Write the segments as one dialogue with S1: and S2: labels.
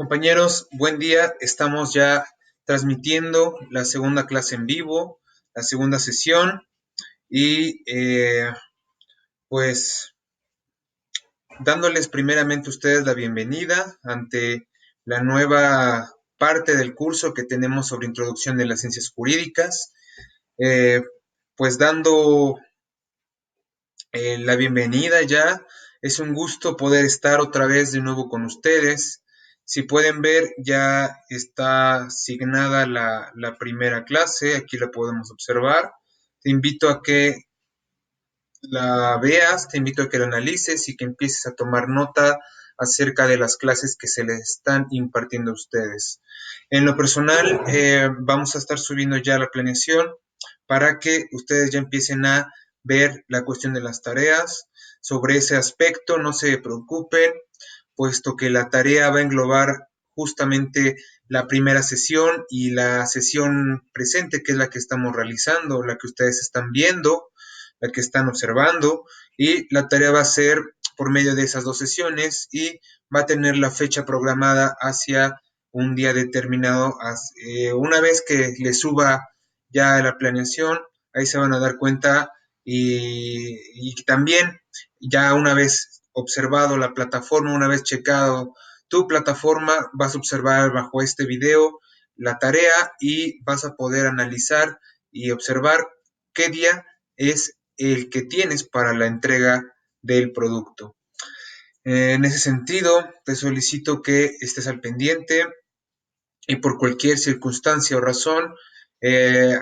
S1: Compañeros, buen día. Estamos ya transmitiendo la segunda clase en vivo, la segunda sesión y pues dándoles primeramente a ustedes la bienvenida ante la nueva parte del curso que tenemos sobre introducción de las ciencias jurídicas. Eh, pues dando la bienvenida ya. Es un gusto poder estar otra vez de nuevo con ustedes. Si pueden ver, ya está asignada la primera clase. Aquí la podemos observar. Te invito a que la veas, te invito a que la analices y que empieces a tomar nota acerca de las clases que se les están impartiendo a ustedes. En lo personal, vamos a estar subiendo ya la planeación para que ustedes ya empiecen a ver la cuestión de las tareas. Sobre ese aspecto, no se preocupen, puesto que la tarea va a englobar justamente la primera sesión y la sesión presente, que es la que estamos realizando, la que ustedes están viendo, la que están observando, y la tarea va a ser por medio de esas dos sesiones y va a tener la fecha programada hacia un día determinado. Una vez que le suba ya la planeación, ahí se van a dar cuenta y también ya una vez observado la plataforma, una vez checado tu plataforma, vas a observar bajo este video la tarea y vas a poder analizar y observar qué día es el que tienes para la entrega del producto. En ese sentido, te solicito que estés al pendiente y por cualquier circunstancia o razón,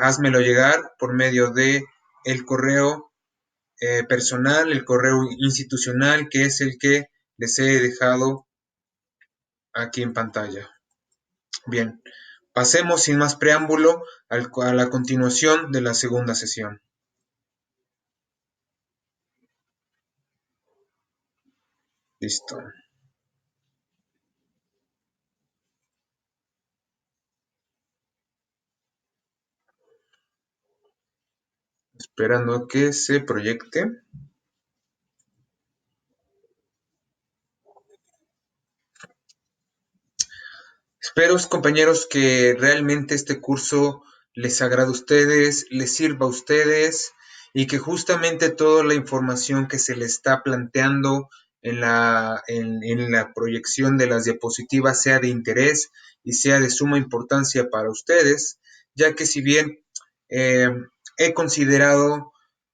S1: házmelo llegar por medio de el correo personal, el correo institucional, que es el que les he dejado aquí en pantalla. Bien, pasemos sin más preámbulo a la continuación de la segunda sesión. Listo. Esperando a que se proyecte. Espero, compañeros, que realmente este curso les agrade a ustedes, les sirva a ustedes y que justamente toda la información que se les está planteando en la proyección de las diapositivas sea de interés y sea de suma importancia para ustedes, ya que si bien eh, he considerado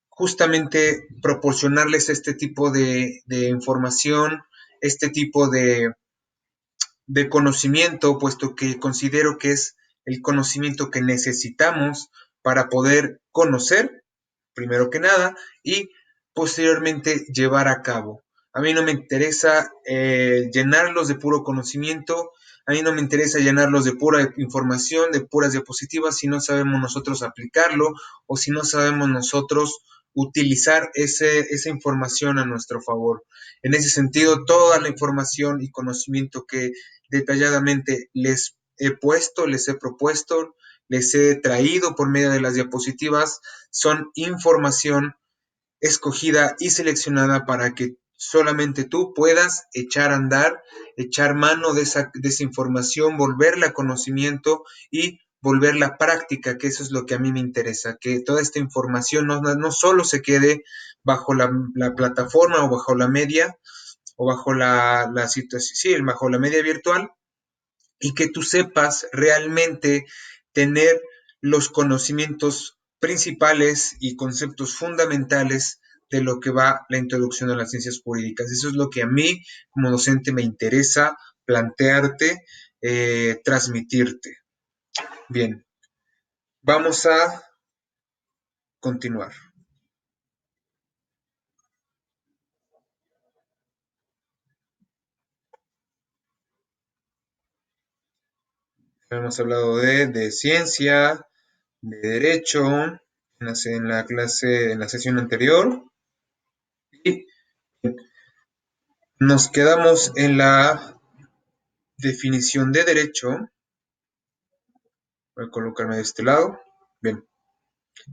S1: justamente proporcionarles este tipo de información, este tipo de conocimiento, puesto que considero que es el conocimiento que necesitamos para poder conocer, primero que nada, y posteriormente llevar a cabo. A mí no me interesa llenarlos de puro conocimiento, a mí no me interesa llenarlos de pura información, de puras diapositivas, si no sabemos nosotros aplicarlo o si no sabemos nosotros utilizar esa información a nuestro favor. En ese sentido, toda la información y conocimiento que detalladamente les he puesto, les he propuesto, les he traído por medio de las diapositivas, son información escogida y seleccionada para que solamente tú puedas echar a andar, echar mano de esa información, volverla a conocimiento y volverla práctica, que eso es lo que a mí me interesa, que toda esta información no solo se quede bajo la plataforma o bajo la media o bajo la situación, sí, bajo la media virtual, y que tú sepas realmente tener los conocimientos principales y conceptos fundamentales de lo que va la introducción a las ciencias jurídicas. Eso es lo que a mí como docente me interesa plantearte, transmitirte. Bien, vamos a continuar. Hemos hablado de ciencia, de derecho, en la clase, en la sesión anterior, y nos quedamos en la definición de derecho. Voy a colocarme de este lado. Bien.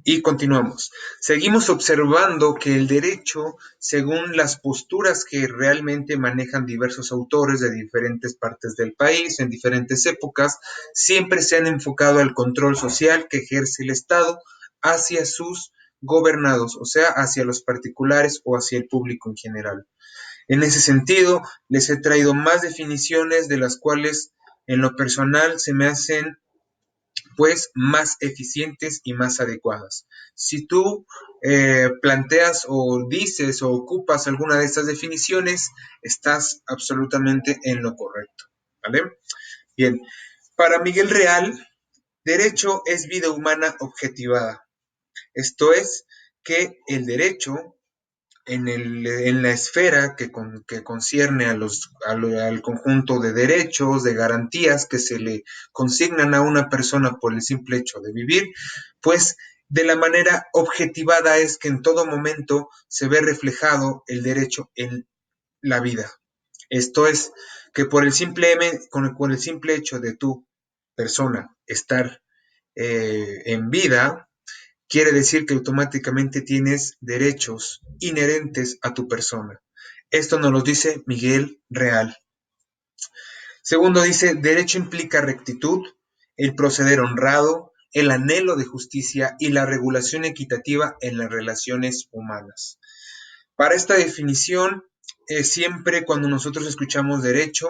S1: Y continuamos. Seguimos observando que el derecho, según las posturas que realmente manejan diversos autores de diferentes partes del país, en diferentes épocas, siempre se han enfocado al control social que ejerce el Estado hacia sus gobernados, o sea, hacia los particulares o hacia el público en general. En ese sentido, les he traído más definiciones de las cuales en lo personal se me hacen pues más eficientes y más adecuadas. Si tú planteas o dices o ocupas alguna de estas definiciones, estás absolutamente en lo correcto. ¿Vale? Bien, para Miguel Real, derecho es vida humana objetivada. Esto es que el derecho en la esfera que concierne al conjunto de derechos, de garantías que se le consignan a una persona por el simple hecho de vivir, pues de la manera objetivada es que en todo momento se ve reflejado el derecho en la vida. Esto es que con el simple hecho de tu persona estar en vida, quiere decir que automáticamente tienes derechos inherentes a tu persona. Esto nos lo dice Miguel Real. Segundo dice, derecho implica rectitud, el proceder honrado, el anhelo de justicia y la regulación equitativa en las relaciones humanas. Para esta definición, siempre cuando nosotros escuchamos derecho,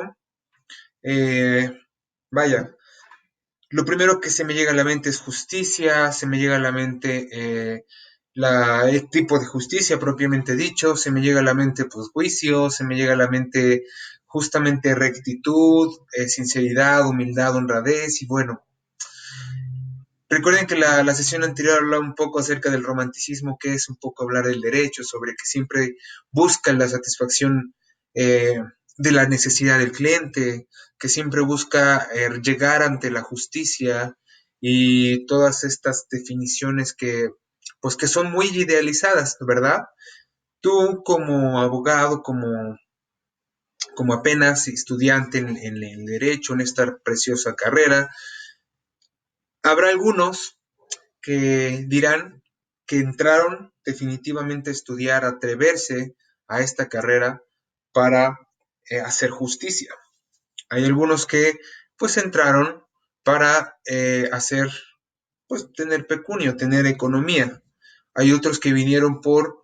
S1: eh, vaya, lo primero que se me llega a la mente es justicia, se me llega a la mente el tipo de justicia propiamente dicho, se me llega a la mente pues juicio, se me llega a la mente justamente rectitud, sinceridad, humildad, honradez y bueno, recuerden que la sesión anterior hablaba un poco acerca del romanticismo, que es un poco hablar del derecho, sobre que siempre busca la satisfacción eh, de la necesidad del cliente, que siempre busca llegar ante la justicia y todas estas definiciones pues, que son muy idealizadas, ¿verdad? Tú como abogado, como apenas estudiante en el derecho, en esta preciosa carrera, habrá algunos que dirán que entraron definitivamente a estudiar, a atreverse a esta carrera para hacer justicia. Hay algunos que pues entraron para hacer, pues tener pecunio, tener economía. Hay otros que vinieron por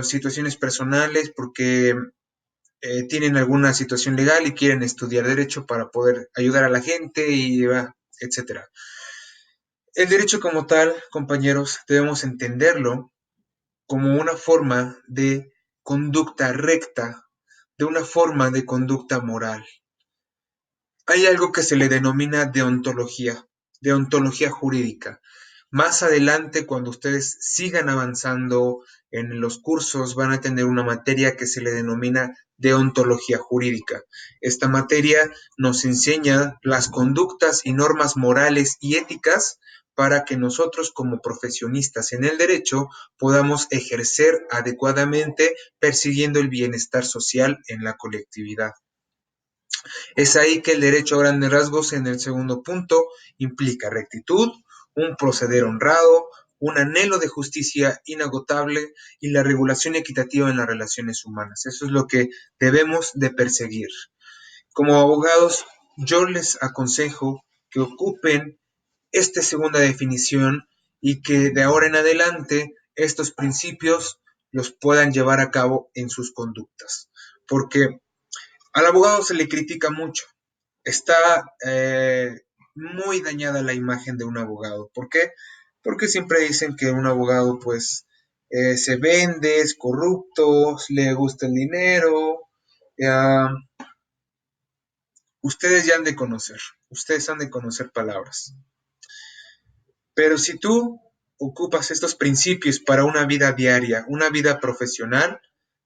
S1: situaciones personales, porque tienen alguna situación legal y quieren estudiar derecho para poder ayudar a la gente y etcétera. El derecho como tal, compañeros, debemos entenderlo como una forma de conducta recta, de una forma de conducta moral. Hay algo que se le denomina deontología jurídica. Más adelante, cuando ustedes sigan avanzando en los cursos, van a tener una materia que se le denomina deontología jurídica. Esta materia nos enseña las conductas y normas morales y éticas para que nosotros como profesionistas en el derecho podamos ejercer adecuadamente persiguiendo el bienestar social en la colectividad. Es ahí que el derecho a grandes rasgos en el segundo punto implica rectitud, un proceder honrado, un anhelo de justicia inagotable y la regulación equitativa en las relaciones humanas. Eso es lo que debemos de perseguir. Como abogados, yo les aconsejo que ocupen esta segunda definición y que de ahora en adelante estos principios los puedan llevar a cabo en sus conductas. Porque al abogado se le critica mucho. Está muy dañada la imagen de un abogado. ¿Por qué? Porque siempre dicen que un abogado pues se vende, es corrupto, le gusta el dinero. eh, ustedes ya han de conocer, ustedes han de conocer palabras. Pero si tú ocupas estos principios para una vida diaria, una vida profesional,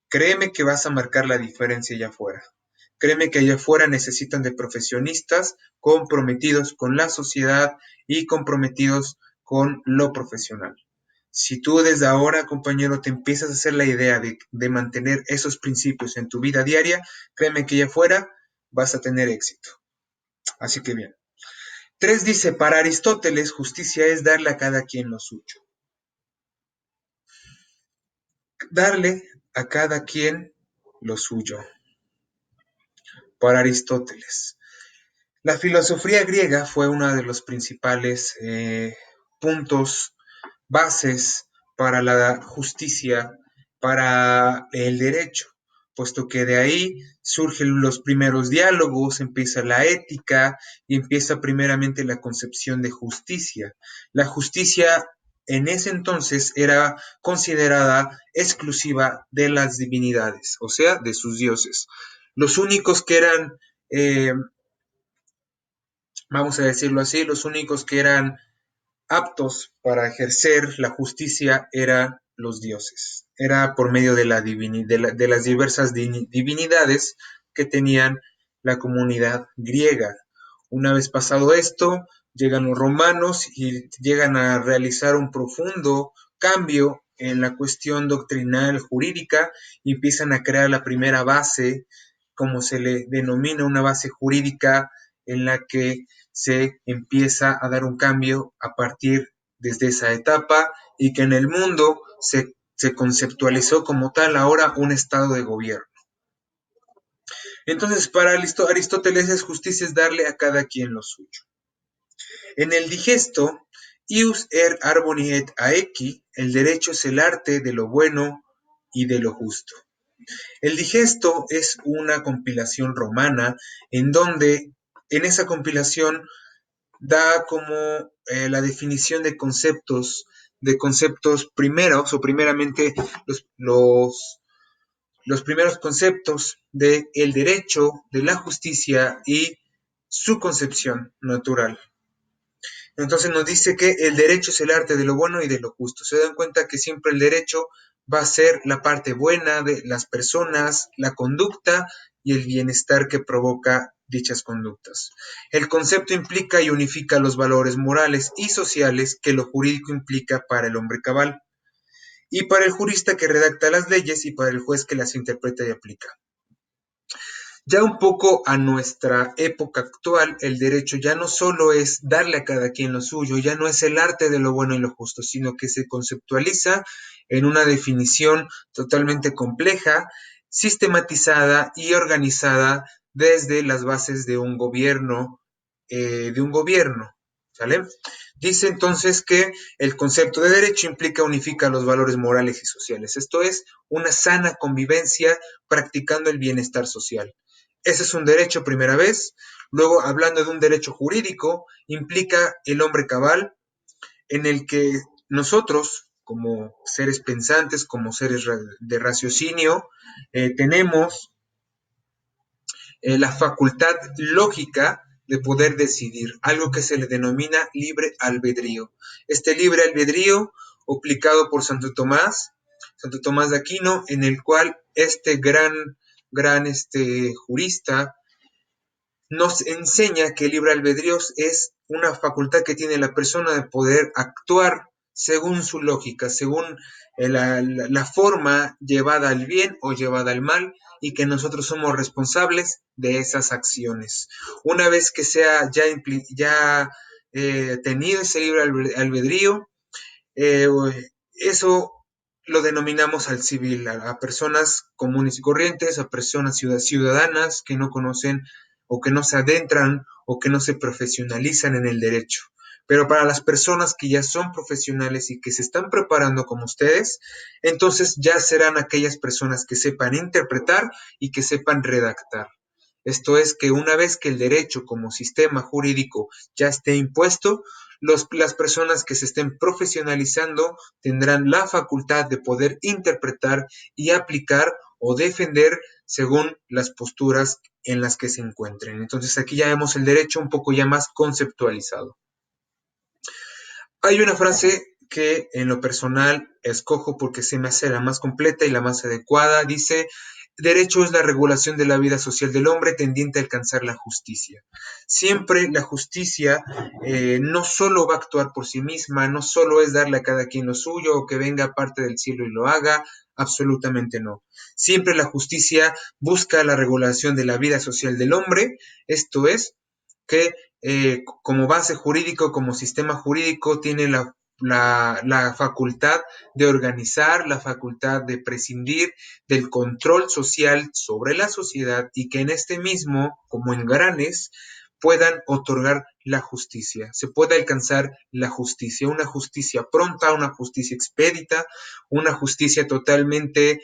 S1: créeme que vas a marcar la diferencia allá afuera. Créeme que allá afuera necesitan de profesionistas comprometidos con la sociedad y comprometidos con lo profesional. Si tú desde ahora, compañero, te empiezas a hacer la idea de mantener esos principios en tu vida diaria, créeme que allá afuera vas a tener éxito. Así que bien. 3 dice, para Aristóteles, justicia es darle a cada quien lo suyo. darle a cada quien lo suyo. Para Aristóteles. La filosofía griega fue uno de los principales puntos, bases para la justicia, para el derecho, puesto que de ahí surgen los primeros diálogos, empieza la ética y empieza primeramente la concepción de justicia. La justicia en ese entonces era considerada exclusiva de las divinidades, o sea, de sus dioses. Los únicos que eran, eh, vamos a decirlo así, los únicos que eran aptos para ejercer la justicia eran los dioses. Era por medio de, de las diversas divinidades que tenían la comunidad griega. Una vez pasado esto, llegan los romanos y llegan a realizar un profundo cambio en la cuestión doctrinal jurídica y empiezan a crear la primera base, como se le denomina una base jurídica, en la que se empieza a dar un cambio a partir desde esa etapa y que en el mundo se conceptualizó como tal ahora un estado de gobierno. Entonces, para Aristóteles es justicia es darle a cada quien lo suyo. En el digesto, ius arboni et aequi, el derecho es el arte de lo bueno y de lo justo. El digesto es una compilación romana en donde en esa compilación da como la definición de conceptos primeros o primeramente los, los, los primeros conceptos del derecho, de la justicia y su concepción natural. Entonces nos dice que el derecho es el arte de lo bueno y de lo justo. Se dan cuenta que siempre el derecho va a ser la parte buena de las personas, la conducta y el bienestar que provoca dichas conductas. El concepto implica y unifica los valores morales y sociales que lo jurídico implica para el hombre cabal, y para el jurista que redacta las leyes y para el juez que las interpreta y aplica. Ya un poco a nuestra época actual, el derecho ya no solo es darle a cada quien lo suyo, ya no es el arte de lo bueno y lo justo, sino que se conceptualiza en una definición totalmente compleja, sistematizada y organizada desde las bases de un gobierno, ¿sale? Dice entonces que el concepto de derecho implica unifica los valores morales y sociales, esto es, una sana convivencia practicando el bienestar social. Ese es un derecho primera vez. Luego, hablando de un derecho jurídico, implica el hombre cabal, en el que nosotros, como seres pensantes, como seres de raciocinio, tenemos la facultad lógica de poder decidir, algo que se le denomina libre albedrío. Este libre albedrío, aplicado por Santo Tomás de Aquino, en el cual este gran jurista nos enseña que el libre albedrío es una facultad que tiene la persona de poder actuar según su lógica, según la forma llevada al bien o llevada al mal, y que nosotros somos responsables de esas acciones. Una vez que sea ya tenido ese libre albedrío, eh, eso lo denominamos al civil, a personas comunes y corrientes, a personas ciudadanas que no conocen o que no se adentran o que no se profesionalizan en el derecho. Pero para las personas que ya son profesionales y que se están preparando como ustedes, entonces ya serán aquellas personas que sepan interpretar y que sepan redactar. Esto es que una vez que el derecho como sistema jurídico ya esté impuesto, las personas que se estén profesionalizando tendrán la facultad de poder interpretar y aplicar o defender según las posturas en las que se encuentren. Entonces aquí ya vemos el derecho un poco ya más conceptualizado. Hay una frase que en lo personal escojo porque se me hace la más completa y la más adecuada. Dice, derecho es la regulación de la vida social del hombre tendiente a alcanzar la justicia. Siempre la justicia no solo va a actuar por sí misma, no solo es darle a cada quien lo suyo o que venga parte del cielo y lo haga, absolutamente no. Siempre la justicia busca la regulación de la vida social del hombre, esto es, que como base jurídico, como sistema jurídico, tiene la facultad de organizar, la facultad de prescindir del control social sobre la sociedad y que en este mismo, como engranes, puedan otorgar la justicia, se puede alcanzar la justicia, una justicia pronta, una justicia expedita, una justicia totalmente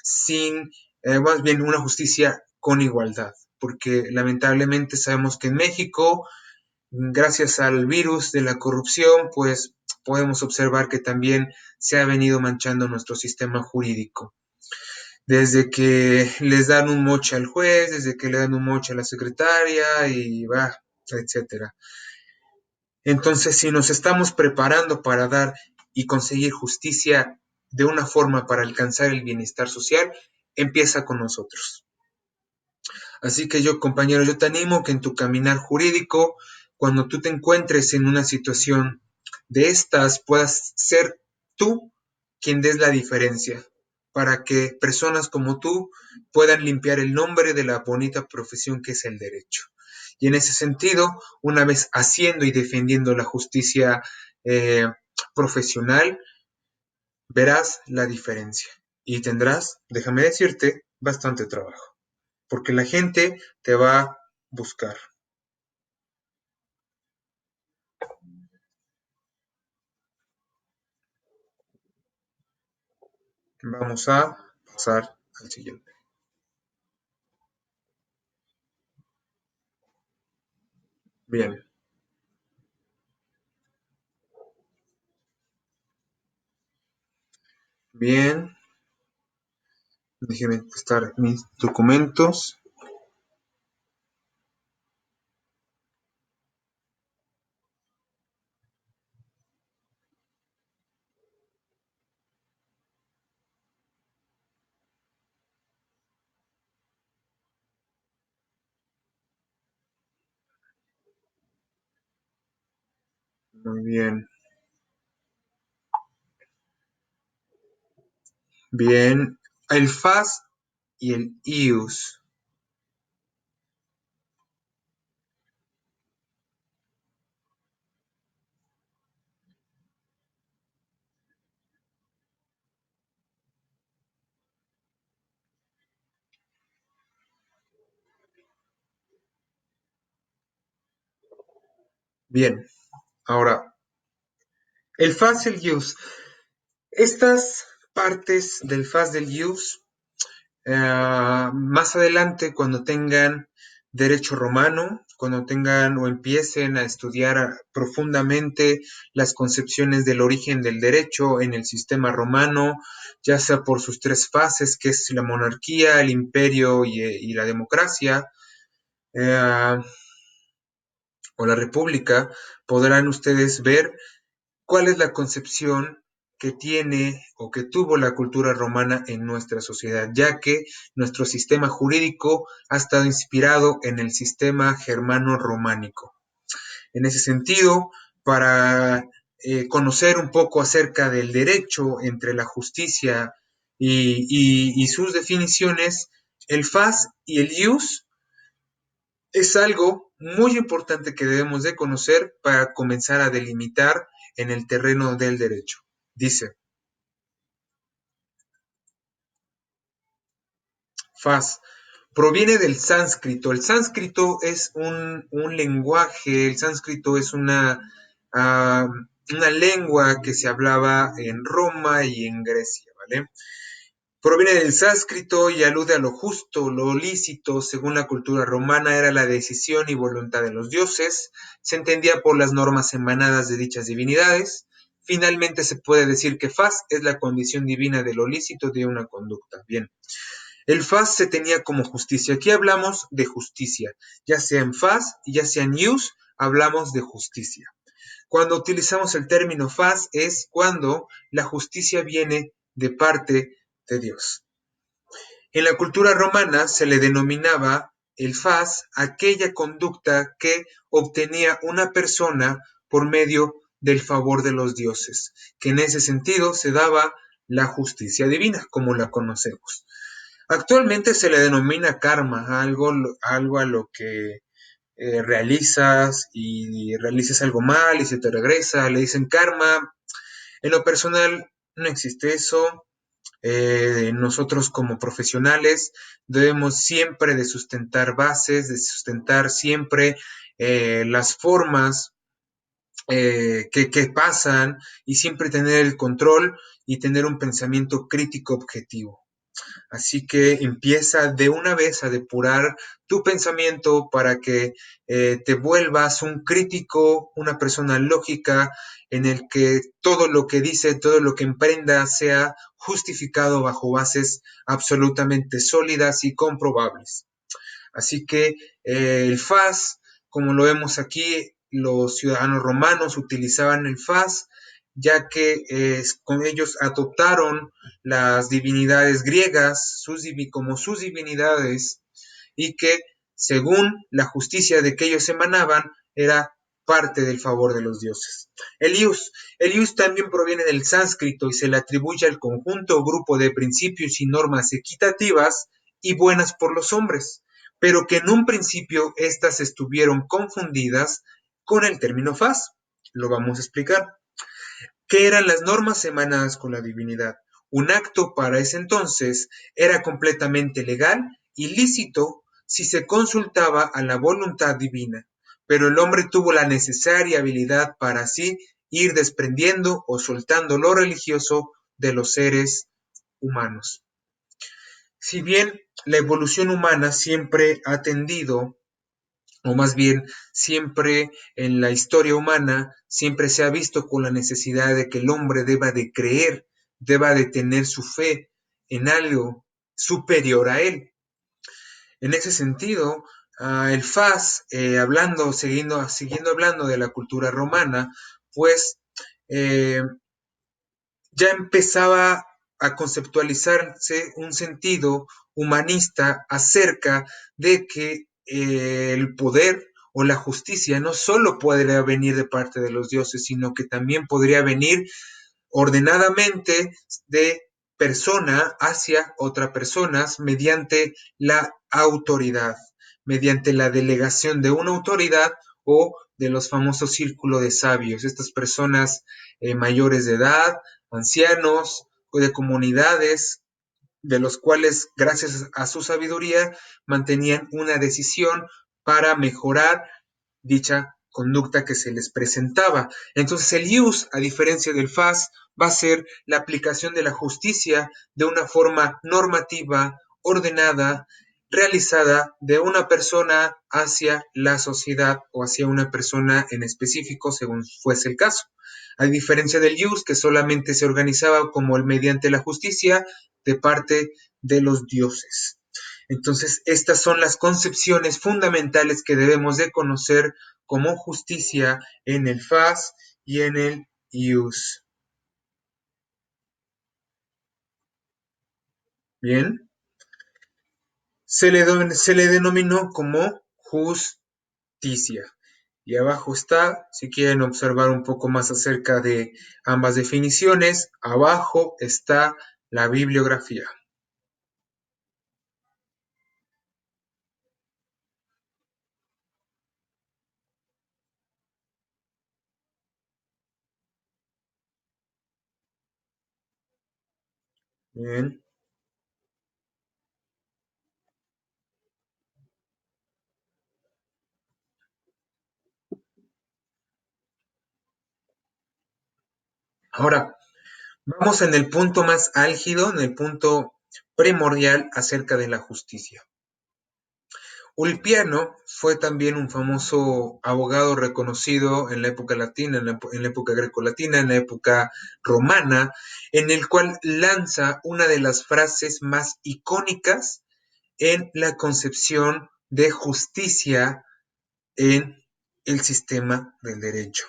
S1: sin, más bien una justicia con igualdad, porque lamentablemente sabemos que en México, gracias al virus de la corrupción, pues podemos observar que también se ha venido manchando nuestro sistema jurídico. Desde que les dan un moche al juez, desde que le dan un moche a la secretaria y va, etcétera. Entonces, si nos estamos preparando para dar y conseguir justicia de una forma para alcanzar el bienestar social, empieza con nosotros. Así que yo, compañero, yo te animo que en tu caminar jurídico, cuando tú te encuentres en una situación de estas, puedas ser tú quien des la diferencia, para que personas como tú puedan limpiar el nombre de la bonita profesión que es el derecho. Y en ese sentido, una vez haciendo y defendiendo la justicia eh, profesional, verás la diferencia y tendrás, déjame decirte, bastante trabajo porque la gente te va a buscar. Vamos a pasar al siguiente. Bien, bien. Déjenme estar mis documentos. Muy bien. Bien. El FAS y el IUS. Bien. Ahora, el FAS y el IUS. Estas partes del FAS del IUS más adelante, cuando tengan derecho romano, cuando tengan o empiecen a estudiar profundamente las concepciones del origen del derecho en el sistema romano, ya sea por sus tres fases, que es la monarquía, el imperio y la democracia, eh, o la república, podrán ustedes ver cuál es la concepción que tiene o que tuvo la cultura romana en nuestra sociedad, ya que nuestro sistema jurídico ha estado inspirado en el sistema germano-románico. En ese sentido, para conocer un poco acerca del derecho entre la justicia y sus definiciones, el FAS y el IUS es algo muy importante que debemos de conocer para comenzar a delimitar en el terreno del derecho. Dice, faz, proviene del sánscrito. El sánscrito es un lenguaje, el sánscrito es una lengua que se hablaba en Roma y en Grecia, ¿vale? Proviene del sánscrito y alude a lo justo, lo lícito, según la cultura romana, era la decisión y voluntad de los dioses, se entendía por las normas emanadas de dichas divinidades. Finalmente se puede decir que faz es la condición divina de lo lícito de una conducta. Bien, el faz se tenía como justicia. Aquí hablamos de justicia, ya sea en faz y ya sea en ius, hablamos de justicia. Cuando utilizamos el término faz es cuando la justicia viene de parte de Dios. En la cultura romana se le denominaba el faz aquella conducta que obtenía una persona por medio del favor de los dioses, que en ese sentido se daba la justicia divina, como la conocemos. Actualmente se le denomina karma, algo a lo que realizas y realizas algo mal y se te regresa, le dicen karma. En lo personal no existe eso. Nosotros como profesionales debemos siempre de sustentar bases, de sustentar siempre las formas que pasan y siempre tener el control y tener un pensamiento crítico objetivo. Así que empieza de una vez a depurar tu pensamiento para que te vuelvas un crítico, una persona lógica, en el que todo lo que dice, todo lo que emprenda sea justificado bajo bases absolutamente sólidas y comprobables. Así que el FAS, como lo vemos aquí, los ciudadanos romanos utilizaban el FAS, ya que con ellos adoptaron las divinidades griegas como sus divinidades y que según la justicia de que ellos emanaban era parte del favor de los dioses. El ius también proviene del sánscrito y se le atribuye al conjunto o grupo de principios y normas equitativas y buenas por los hombres, pero que en un principio éstas estuvieron confundidas con el término faz. Lo vamos a explicar. ¿Qué eran las normas emanadas con la divinidad? Un acto para ese entonces era completamente legal y lícito si se consultaba a la voluntad divina, pero el hombre tuvo la necesaria habilidad para así ir desprendiendo o soltando lo religioso de los seres humanos. Si bien la evolución humana siempre ha tendido, o más bien siempre en la historia humana, siempre se ha visto con la necesidad de que el hombre deba de creer, deba de tener su fe en algo superior a él. En ese sentido, el FAS, siguiendo hablando de la cultura romana, pues eh, ya empezaba a conceptualizarse un sentido humanista acerca de que el poder o la justicia no solo podría venir de parte de los dioses, sino que también podría venir ordenadamente de persona hacia otra persona mediante la autoridad, mediante la delegación de una autoridad o de los famosos círculos de sabios, estas personas mayores de edad, ancianos o de comunidades de los cuales, gracias a su sabiduría, mantenían una decisión para mejorar dicha conducta que se les presentaba. Entonces el ius, a diferencia del fas, va a ser la aplicación de la justicia de una forma normativa, ordenada, realizada de una persona hacia la sociedad o hacia una persona en específico, según fuese el caso. A diferencia del ius, que solamente se organizaba como el mediante la justicia de parte de los dioses. Entonces, estas son las concepciones fundamentales que debemos de conocer como justicia en el FAS y en el IUS. Bien, se le denominó como justicia. Y abajo está, si quieren observar un poco más acerca de ambas definiciones, abajo está la bibliografía. Bien. Ahora, vamos en el punto más álgido, en el punto primordial acerca de la justicia. Ulpiano fue también un famoso abogado reconocido en la época latina, en la época grecolatina, en la época romana, en el cual lanza una de las frases más icónicas en la concepción de justicia en el sistema del derecho.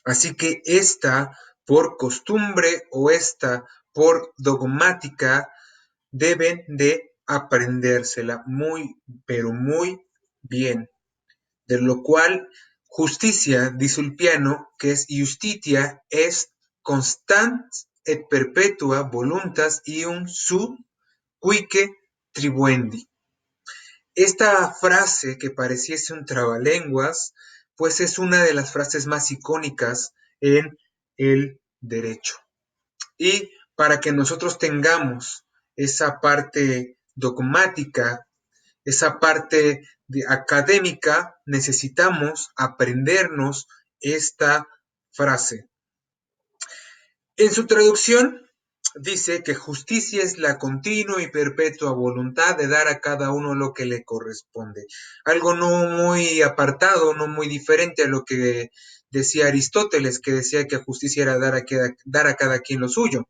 S1: Así que esta, por costumbre o esta, por dogmática, deben de aprendérsela muy, pero muy bien. De lo cual, justicia, dice Ulpiano, que es justitia, es constant et perpetua voluntas ium sub quique tribuendi. Esta frase que pareciese un trabalenguas, pues es una de las frases más icónicas en el derecho. Y para que nosotros tengamos esa parte dogmática, esa parte académica, necesitamos aprendernos esta frase. En su traducción dice que justicia es la continua y perpetua voluntad de dar a cada uno lo que le corresponde. Algo no muy apartado, no muy diferente a lo que decía Aristóteles, que decía que justicia era dar a cada quien lo suyo.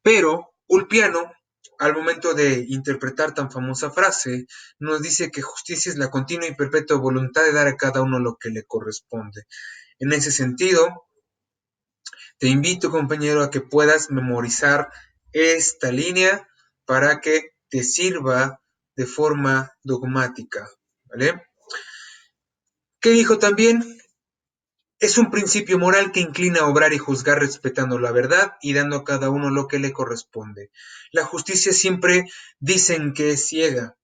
S1: Pero Ulpiano, al momento de interpretar tan famosa frase, nos dice que justicia es la continua y perpetua voluntad de dar a cada uno lo que le corresponde. En ese sentido, te invito, compañero, a que puedas memorizar esta línea para que te sirva de forma dogmática, ¿vale? ¿Qué dijo también? Es un principio moral que inclina a obrar y juzgar respetando la verdad y dando a cada uno lo que le corresponde. La justicia siempre dicen que es ciega,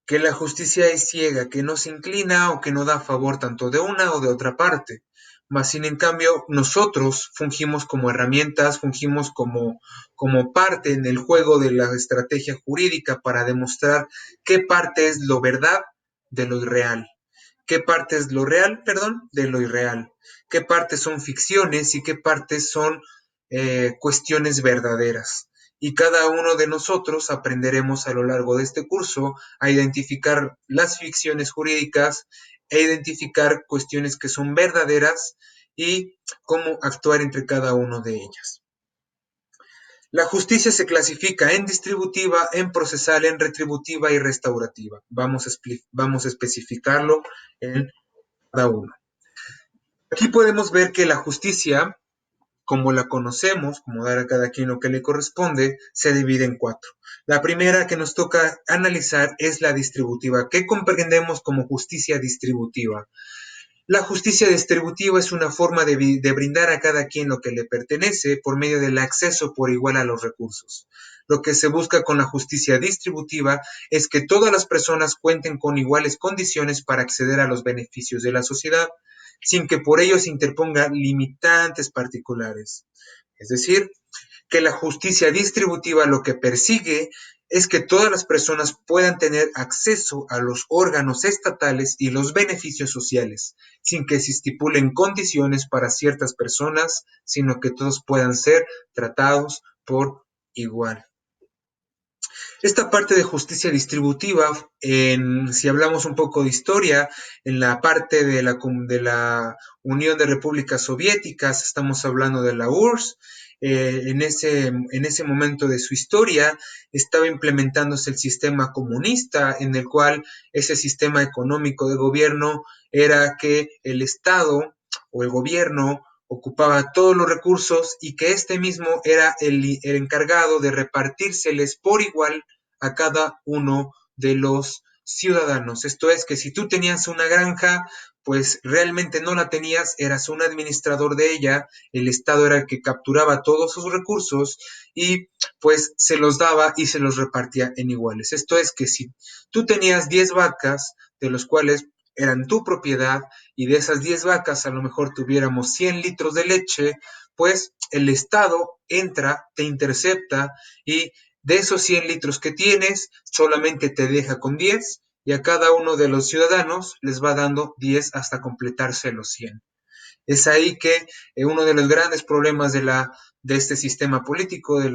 S1: que la justicia es ciega, que no se inclina o que no da favor tanto de una o de otra parte. Mas, sin en cambio, nosotros fungimos como herramientas, fungimos como parte en el juego de la estrategia jurídica para demostrar qué parte es lo verdad de lo irreal, qué parte es lo real, perdón, de lo irreal, qué partes son ficciones y qué partes son cuestiones verdaderas. Y cada uno de nosotros aprenderemos a lo largo de este curso a identificar las ficciones jurídicas e identificar cuestiones que son verdaderas y cómo actuar entre cada uno de ellas. La justicia se clasifica en distributiva, en procesal, en retributiva y restaurativa. Vamos a especificarlo en cada uno. Aquí podemos ver que la justicia, como la conocemos, como dar a cada quien lo que le corresponde, se divide en cuatro. La primera que nos toca analizar es la distributiva. ¿Qué comprendemos como justicia distributiva? La justicia distributiva es una forma de brindar a cada quien lo que le pertenece por medio del acceso por igual a los recursos. Lo que se busca con la justicia distributiva es que todas las personas cuenten con iguales condiciones para acceder a los beneficios de la sociedad, sin que por ello se interpongan limitantes particulares. Es decir, que la justicia distributiva lo que persigue es que todas las personas puedan tener acceso a los órganos estatales y los beneficios sociales, sin que se estipulen condiciones para ciertas personas, sino que todos puedan ser tratados por igual. Esta parte de justicia distributiva, si hablamos un poco de historia, en la parte de la Unión de Repúblicas Soviéticas, estamos hablando de la URSS, en ese momento de su historia estaba implementándose el sistema comunista, en el cual ese sistema económico de gobierno era que el Estado o el gobierno ocupaba todos los recursos y que este mismo era el encargado de repartírseles por igual a cada uno de los ciudadanos. Esto es que si tú tenías una granja, pues realmente no la tenías, eras un administrador de ella, el Estado era el que capturaba todos sus recursos y pues se los daba y se los repartía en iguales. Esto es que si tú tenías 10 vacas, de los cuales eran tu propiedad, y de esas 10 vacas a lo mejor tuviéramos 100 litros de leche, pues el Estado entra, te intercepta y de esos 100 litros que tienes, solamente te deja con 10 y a cada uno de los ciudadanos les va dando 10 hasta completarse los 100. Es ahí que uno de los grandes problemas de este sistema político, de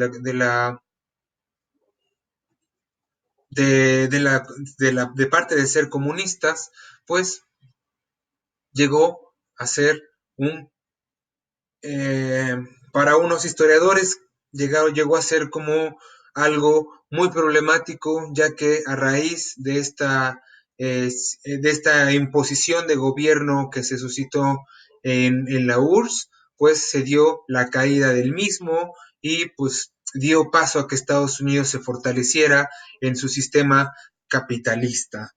S1: parte de ser comunistas, pues llegó a ser un, eh, para unos historiadores, llegó a ser como algo muy problemático, ya que a raíz de esta imposición de gobierno que se suscitó en la URSS, pues se dio la caída del mismo y pues dio paso a que Estados Unidos se fortaleciera en su sistema capitalista.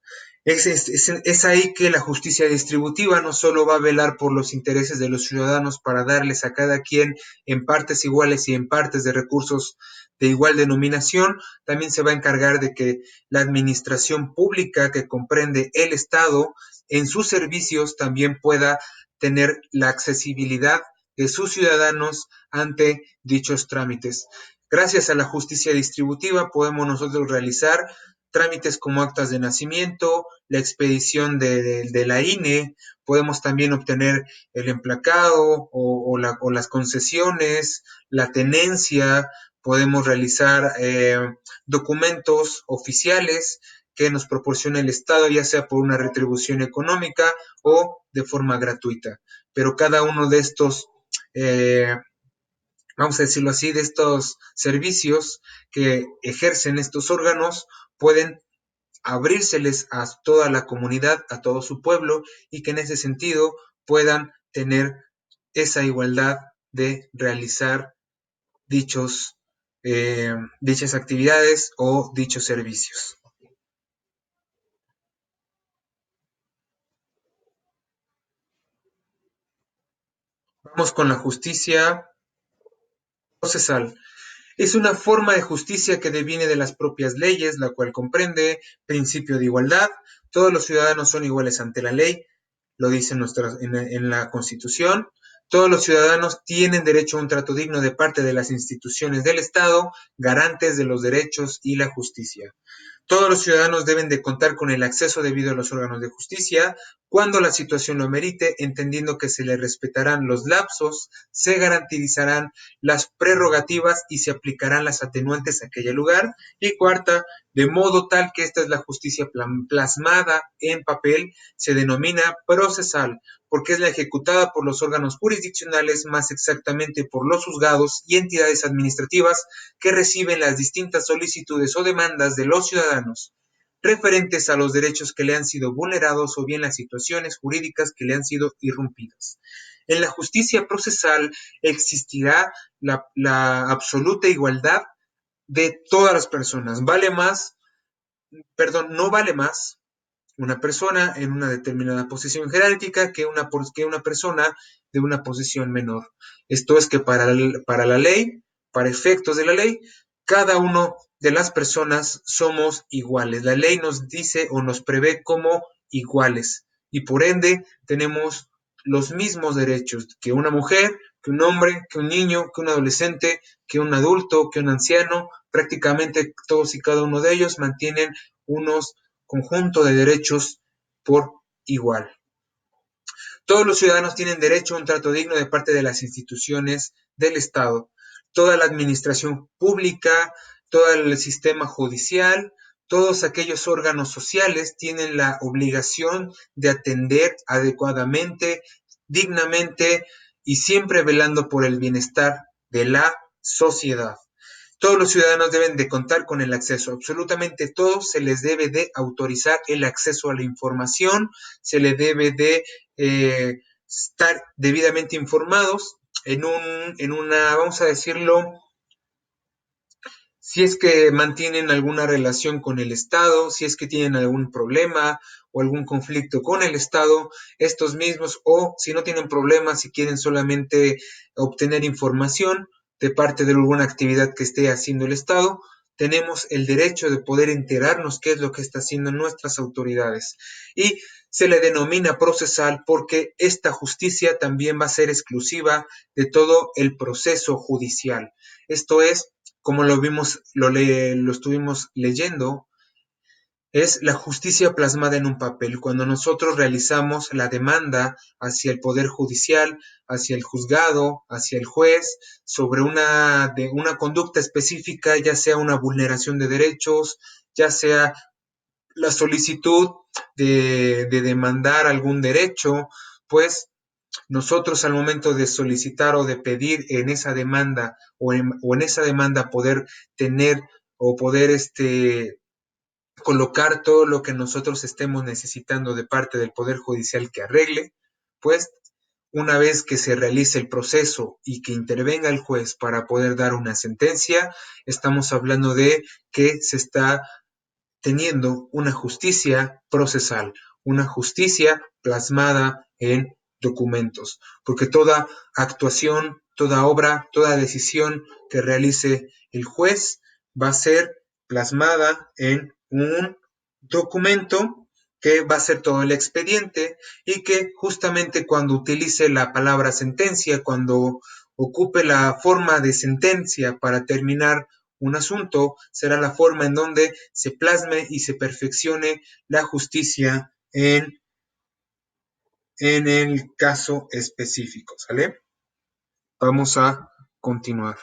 S1: Es ahí que la justicia distributiva no solo va a velar por los intereses de los ciudadanos para darles a cada quien en partes iguales y en partes de recursos de igual denominación, también se va a encargar de que la administración pública que comprende el Estado en sus servicios también pueda tener la accesibilidad de sus ciudadanos ante dichos trámites. Gracias a la justicia distributiva podemos nosotros realizar trámites como actas de nacimiento, la expedición de la INE, podemos también obtener el emplacado o las concesiones, la tenencia, podemos realizar documentos oficiales que nos proporcione el Estado, ya sea por una retribución económica o de forma gratuita. Pero cada uno de estos vamos a decirlo así, de estos servicios que ejercen estos órganos pueden abrírseles a toda la comunidad, a todo su pueblo, y que en ese sentido puedan tener esa igualdad de realizar dichos, dichas actividades o dichos servicios. Vamos con la justicia procesal. Es una forma de justicia que deviene de las propias leyes, la cual comprende principio de igualdad. Todos los ciudadanos son iguales ante la ley, lo dice en la Constitución. Todos los ciudadanos tienen derecho a un trato digno de parte de las instituciones del Estado, garantes de los derechos y la justicia. Todos los ciudadanos deben de contar con el acceso debido a los órganos de justicia cuando la situación lo amerite, entendiendo que se les respetarán los lapsos, se garantizarán las prerrogativas y se aplicarán las atenuantes a aquel lugar. Y cuarta, de modo tal que esta es la justicia plasmada en papel, se denomina procesal, porque es la ejecutada por los órganos jurisdiccionales, más exactamente por los juzgados y entidades administrativas que reciben las distintas solicitudes o demandas de los ciudadanos referentes a los derechos que le han sido vulnerados o bien las situaciones jurídicas que le han sido irrumpidas. En la justicia procesal existirá la absoluta igualdad de todas las personas. Vale más, perdón, no vale más una persona en una determinada posición jerárquica que una persona de una posición menor. Esto es que para la ley, para efectos de la ley, cada uno de las personas somos iguales. La ley nos dice o nos prevé como iguales y por ende tenemos los mismos derechos que una mujer, que un hombre, que un niño, que un adolescente, que un adulto, que un anciano. Prácticamente todos y cada uno de ellos mantienen unos conjunto de derechos por igual. Todos los ciudadanos tienen derecho a un trato digno de parte de las instituciones del Estado. Toda la administración pública, todo el sistema judicial, todos aquellos órganos sociales tienen la obligación de atender adecuadamente, dignamente y siempre velando por el bienestar de la sociedad. Todos los ciudadanos deben de contar con el acceso. Absolutamente todos se les debe de autorizar el acceso a la información, se les debe de estar debidamente informados en una, vamos a decirlo, si es que mantienen alguna relación con el Estado, si es que tienen algún problema o algún conflicto con el Estado, estos mismos, o si no tienen problemas, si quieren solamente obtener información de parte de alguna actividad que esté haciendo el Estado, tenemos el derecho de poder enterarnos qué es lo que está haciendo nuestras autoridades. Y se le denomina procesal porque esta justicia también va a ser exclusiva de todo el proceso judicial. Esto es, como lo vimos, lo estuvimos leyendo, es la justicia plasmada en un papel. Cuando nosotros realizamos la demanda hacia el Poder Judicial, hacia el juzgado, hacia el juez, sobre una conducta específica, ya sea una vulneración de derechos, ya sea la solicitud de demandar algún derecho, pues nosotros al momento de solicitar o de pedir en esa demanda o en esa demanda poder tener o poder colocar todo lo que nosotros estemos necesitando de parte del Poder Judicial que arregle, pues una vez que se realice el proceso y que intervenga el juez para poder dar una sentencia, estamos hablando de que se está teniendo una justicia procesal, una justicia plasmada en documentos, porque toda actuación, toda obra, toda decisión que realice el juez va a ser plasmada en un documento que va a ser todo el expediente y que justamente cuando utilice la palabra sentencia, cuando ocupe la forma de sentencia para terminar un asunto, será la forma en donde se plasme y se perfeccione la justicia en el caso específico, ¿sale? Vamos a continuar.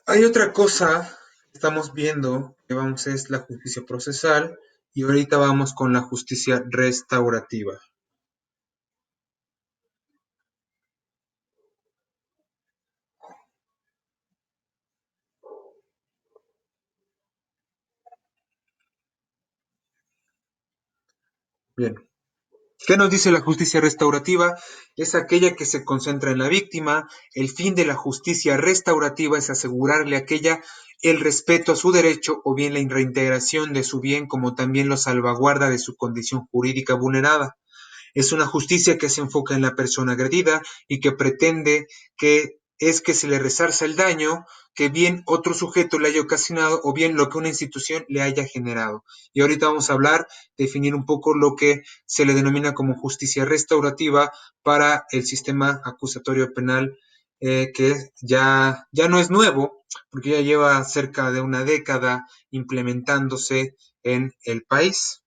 S1: Hay otra cosa que estamos viendo, que vamos, es la justicia procesal, y ahorita vamos con la justicia restaurativa. Bien. ¿Qué nos dice la justicia restaurativa? Es aquella que se concentra en la víctima. El fin de la justicia restaurativa es asegurarle a aquella el respeto a su derecho o bien la reintegración de su bien, como también lo salvaguarda de su condición jurídica vulnerada. Es una justicia que se enfoca en la persona agredida y que pretende que se le resarza el daño que bien otro sujeto le haya ocasionado o bien lo que una institución le haya generado. Y ahorita vamos a hablar, definir un poco lo que se le denomina como justicia restaurativa para el sistema acusatorio penal, que ya no es nuevo, porque ya lleva cerca de una década implementándose en el país.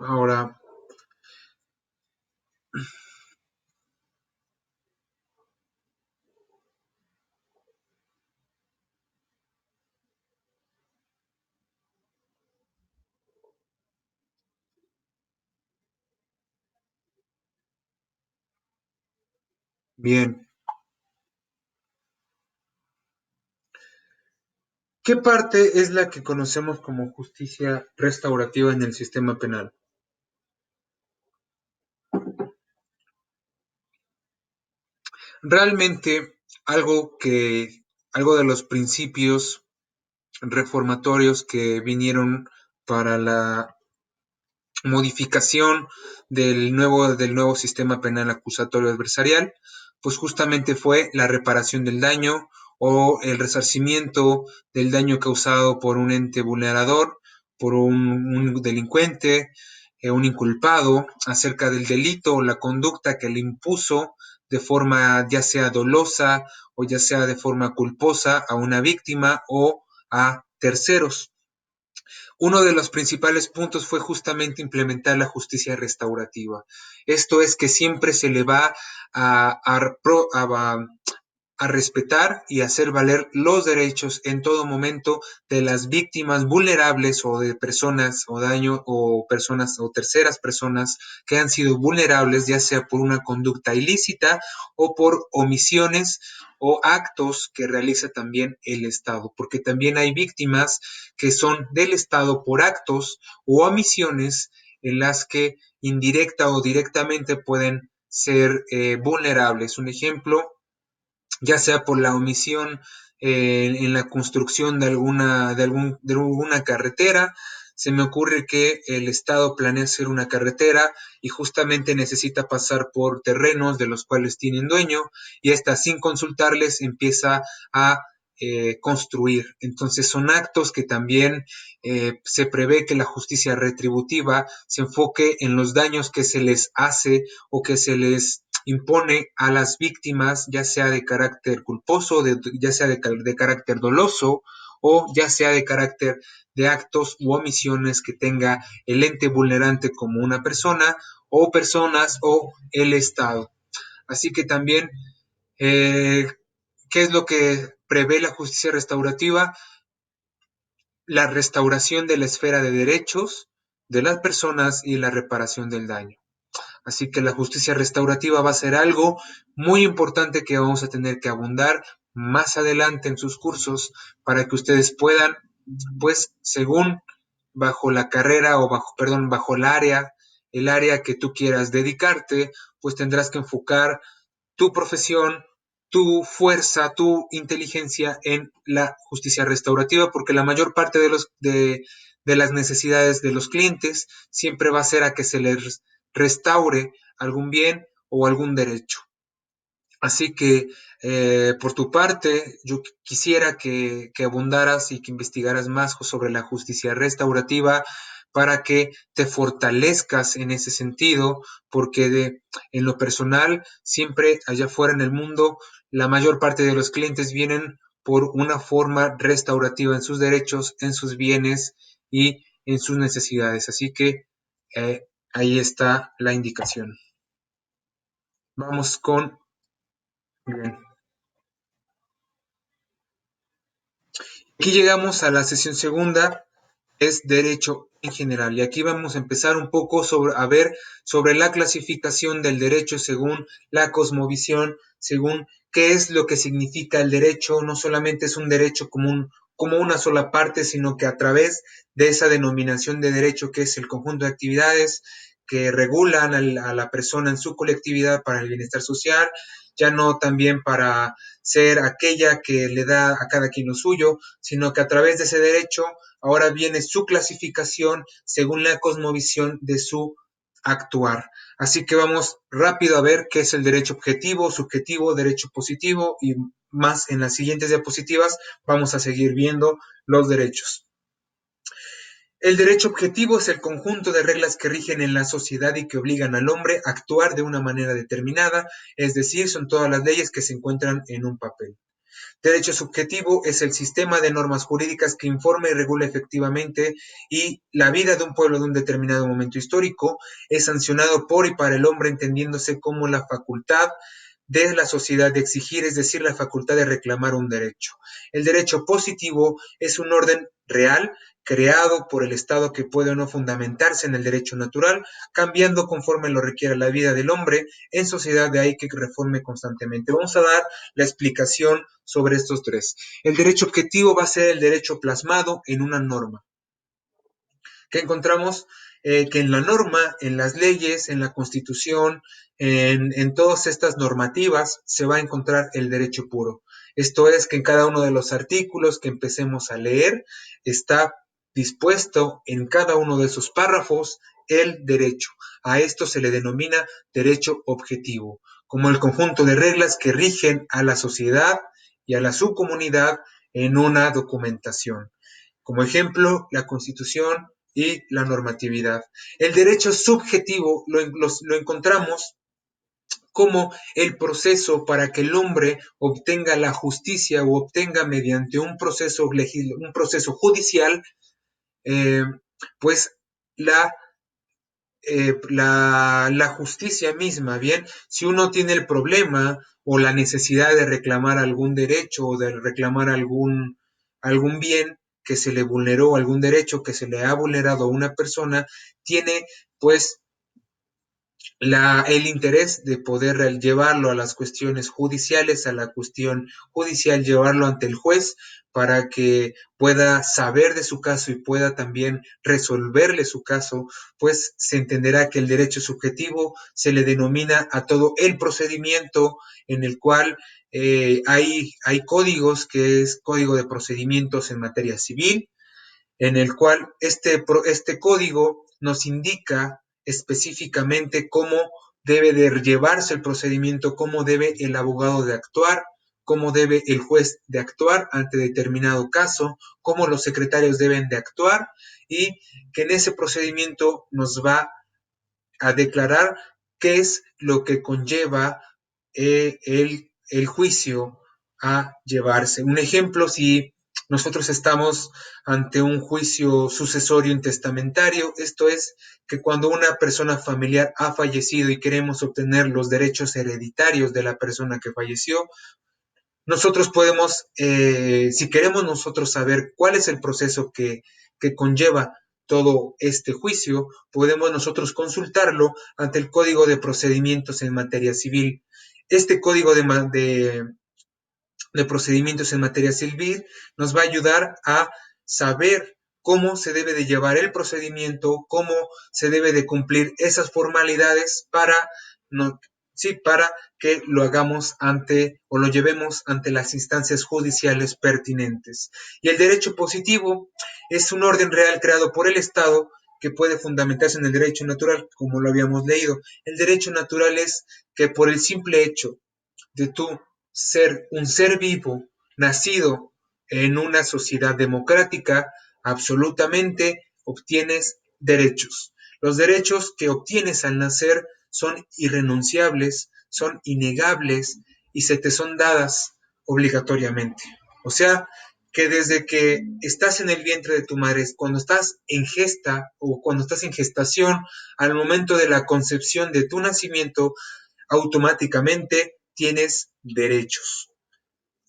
S1: Ahora, bien, ¿qué parte es la que conocemos como justicia restaurativa en el sistema penal? Realmente algo de los principios reformatorios que vinieron para la modificación del nuevo sistema penal acusatorio adversarial, pues justamente fue la reparación del daño o el resarcimiento del daño causado por un ente vulnerador, por un delincuente, un inculpado, acerca del delito o la conducta que le impuso de forma ya sea dolosa o ya sea de forma culposa a una víctima o a terceros. Uno de los principales puntos fue justamente implementar la justicia restaurativa. Esto es que siempre se le va a respetar y hacer valer los derechos en todo momento de las víctimas vulnerables o de personas o daño o personas o terceras personas que han sido vulnerables, ya sea por una conducta ilícita o por omisiones o actos que realiza también el Estado, porque también hay víctimas que son del Estado por actos o omisiones en las que indirecta o directamente pueden ser vulnerables. Un ejemplo, ya sea por la omisión en la construcción de alguna carretera. Se me ocurre que el Estado planea hacer una carretera y justamente necesita pasar por terrenos de los cuales tienen dueño y esta sin consultarles empieza a construir. Entonces son actos que también se prevé que la justicia retributiva se enfoque en los daños que se les hace o que se les impone a las víctimas, ya sea de carácter culposo, ya sea de carácter doloso o ya sea de carácter de actos u omisiones que tenga el ente vulnerante como una persona o personas o el Estado. Así que también, eh, ¿qué es lo que prevé la justicia restaurativa? La restauración de la esfera de derechos de las personas y la reparación del daño. Así que la justicia restaurativa va a ser algo muy importante que vamos a tener que abundar más adelante en sus cursos para que ustedes puedan, pues, según bajo la carrera o bajo, perdón, bajo el área que tú quieras dedicarte, pues tendrás que enfocar tu profesión, tu fuerza, tu inteligencia en la justicia restaurativa, porque la mayor parte de las necesidades de los clientes siempre va a ser a que se les restaure algún bien o algún derecho. Así que, por tu parte, yo quisiera que abundaras y que investigaras más sobre la justicia restaurativa para que te fortalezcas en ese sentido, porque en lo personal, siempre allá afuera en el mundo, la mayor parte de los clientes vienen por una forma restaurativa en sus derechos, en sus bienes y en sus necesidades. Así que ahí está la indicación. Vamos con... Bien. Aquí llegamos a la sesión segunda, es derecho en general. Y aquí vamos a empezar un poco a ver sobre la clasificación del derecho según la cosmovisión, según qué es lo que significa el derecho. No solamente es un derecho como una sola parte, sino que a través de esa denominación de derecho, que es el conjunto de actividades que regulan a la persona en su colectividad para el bienestar social, ya no también para ser aquella que le da a cada quien lo suyo, sino que a través de ese derecho ahora viene su clasificación según la cosmovisión de su actuar. Así que vamos rápido a ver qué es el derecho objetivo, subjetivo, derecho positivo y más en las siguientes diapositivas vamos a seguir viendo los derechos. El derecho objetivo es el conjunto de reglas que rigen en la sociedad y que obligan al hombre a actuar de una manera determinada, es decir, son todas las leyes que se encuentran en un papel. Derecho subjetivo es el sistema de normas jurídicas que informa y regula efectivamente y la vida de un pueblo de un determinado momento histórico, es sancionado por y para el hombre entendiéndose como la facultad de la sociedad de exigir, es decir, la facultad de reclamar un derecho. El derecho positivo es un orden real creado por el Estado que puede o no fundamentarse en el derecho natural, cambiando conforme lo requiera la vida del hombre en sociedad, de ahí que reforme constantemente. Vamos a dar la explicación sobre estos tres. El derecho objetivo va a ser el derecho plasmado en una norma. ¿Qué encontramos? Que en la norma, en las leyes, en la constitución, en todas estas normativas se va a encontrar el derecho puro. Esto es que en cada uno de los artículos que empecemos a leer está dispuesto en cada uno de esos párrafos el derecho. A esto se le denomina derecho objetivo, como el conjunto de reglas que rigen a la sociedad y a la subcomunidad en una documentación. Como ejemplo, la Constitución y la normatividad. El derecho subjetivo lo encontramos como el proceso para que el hombre obtenga la justicia o obtenga mediante un proceso judicial, eh, pues la la justicia misma, bien, si uno tiene el problema o la necesidad de reclamar algún derecho o de reclamar algún bien que se le vulneró, algún derecho que se le ha vulnerado a una persona, tiene pues el interés de poder llevarlo a las cuestiones judiciales, a la cuestión judicial, llevarlo ante el juez para que pueda saber de su caso y pueda también resolverle su caso, pues se entenderá que el derecho subjetivo se le denomina a todo el procedimiento en el cual hay códigos, que es código de procedimientos en materia civil, en el cual este código nos indica específicamente cómo debe de llevarse el procedimiento, cómo debe el abogado de actuar, cómo debe el juez de actuar ante determinado caso, cómo los secretarios deben de actuar y que en ese procedimiento nos va a declarar qué es lo que conlleva el juicio a llevarse. Un ejemplo, si nosotros estamos ante un juicio sucesorio intestamentario, esto es, que cuando una persona familiar ha fallecido y queremos obtener los derechos hereditarios de la persona que falleció, nosotros podemos, si queremos nosotros saber cuál es el proceso que conlleva todo este juicio, podemos nosotros consultarlo ante el Código de Procedimientos en Materia Civil. Este Código de Procedimientos en Materia Civil nos va a ayudar a saber cómo se debe de llevar el procedimiento, cómo se debe de cumplir esas formalidades para, no, sí, para que lo hagamos ante o lo llevemos ante las instancias judiciales pertinentes. Y el derecho positivo es un orden real creado por el Estado que puede fundamentarse en el derecho natural, como lo habíamos leído. El derecho natural es que por el simple hecho de tú ser un ser vivo, nacido en una sociedad democrática, absolutamente obtienes derechos. Los derechos que obtienes al nacer son irrenunciables, son innegables y se te son dadas obligatoriamente. O sea, que desde que estás en el vientre de tu madre, cuando estás en gesta o cuando estás en gestación, al momento de la concepción de tu nacimiento, automáticamente tienes derechos.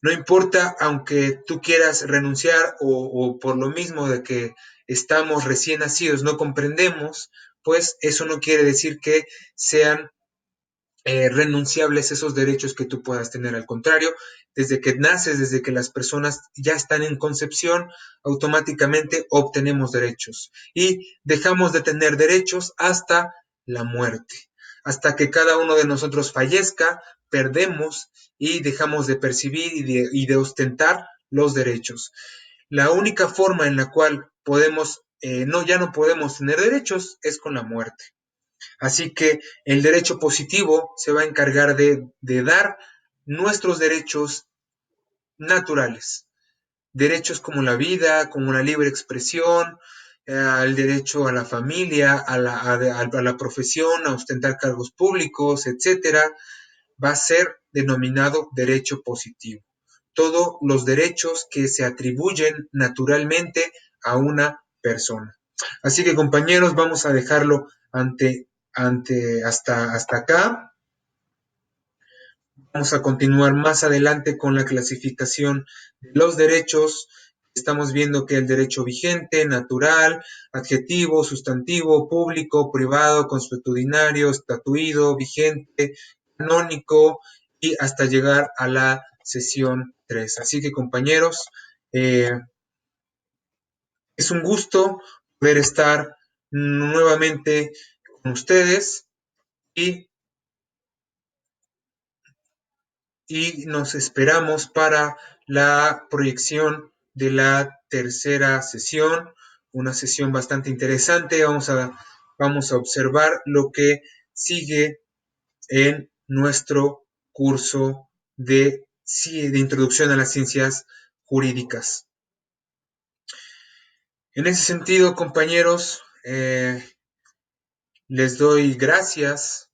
S1: No importa, aunque tú quieras renunciar o por lo mismo de que estamos recién nacidos, no comprendemos, pues eso no quiere decir que sean renunciables esos derechos que tú puedas tener. Al contrario, desde que naces, desde que las personas ya están en concepción, automáticamente obtenemos derechos y dejamos de tener derechos hasta la muerte. Hasta que cada uno de nosotros fallezca, perdemos y dejamos de percibir y de ostentar los derechos. La única forma en la cual podemos, ya no podemos tener derechos es con la muerte. Así que el derecho positivo se va a encargar de dar nuestros derechos naturales, derechos como la vida, como la libre expresión, el derecho a la familia, a la profesión, a ostentar cargos públicos, etcétera, va a ser denominado derecho positivo. Todos los derechos que se atribuyen naturalmente a una persona. Así que compañeros, vamos a dejarlo hasta acá. Vamos a continuar más adelante con la clasificación de los derechos. Estamos viendo que el derecho vigente, natural, adjetivo, sustantivo, público, privado, consuetudinario, estatuido, vigente, canónico y hasta llegar a la sesión 3. Así que compañeros, eh, es un gusto poder estar nuevamente con ustedes y nos esperamos para la proyección de la tercera sesión, una sesión bastante interesante. Vamos a observar lo que sigue en nuestro curso de introducción a las ciencias jurídicas. En ese sentido, compañeros, les doy gracias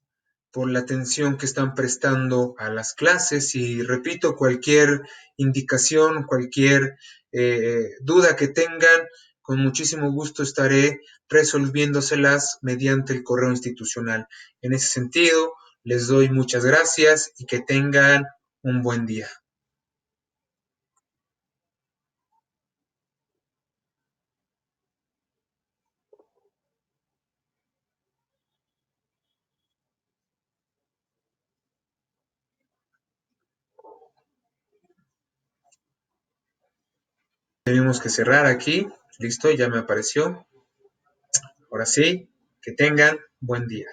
S1: por la atención que están prestando a las clases y repito, cualquier indicación, cualquier duda que tengan, con muchísimo gusto estaré resolviéndoselas mediante el correo institucional. En ese sentido, les doy muchas gracias y que tengan un buen día. Tenemos que cerrar aquí. Listo, ya me apareció. Ahora sí, que tengan buen día.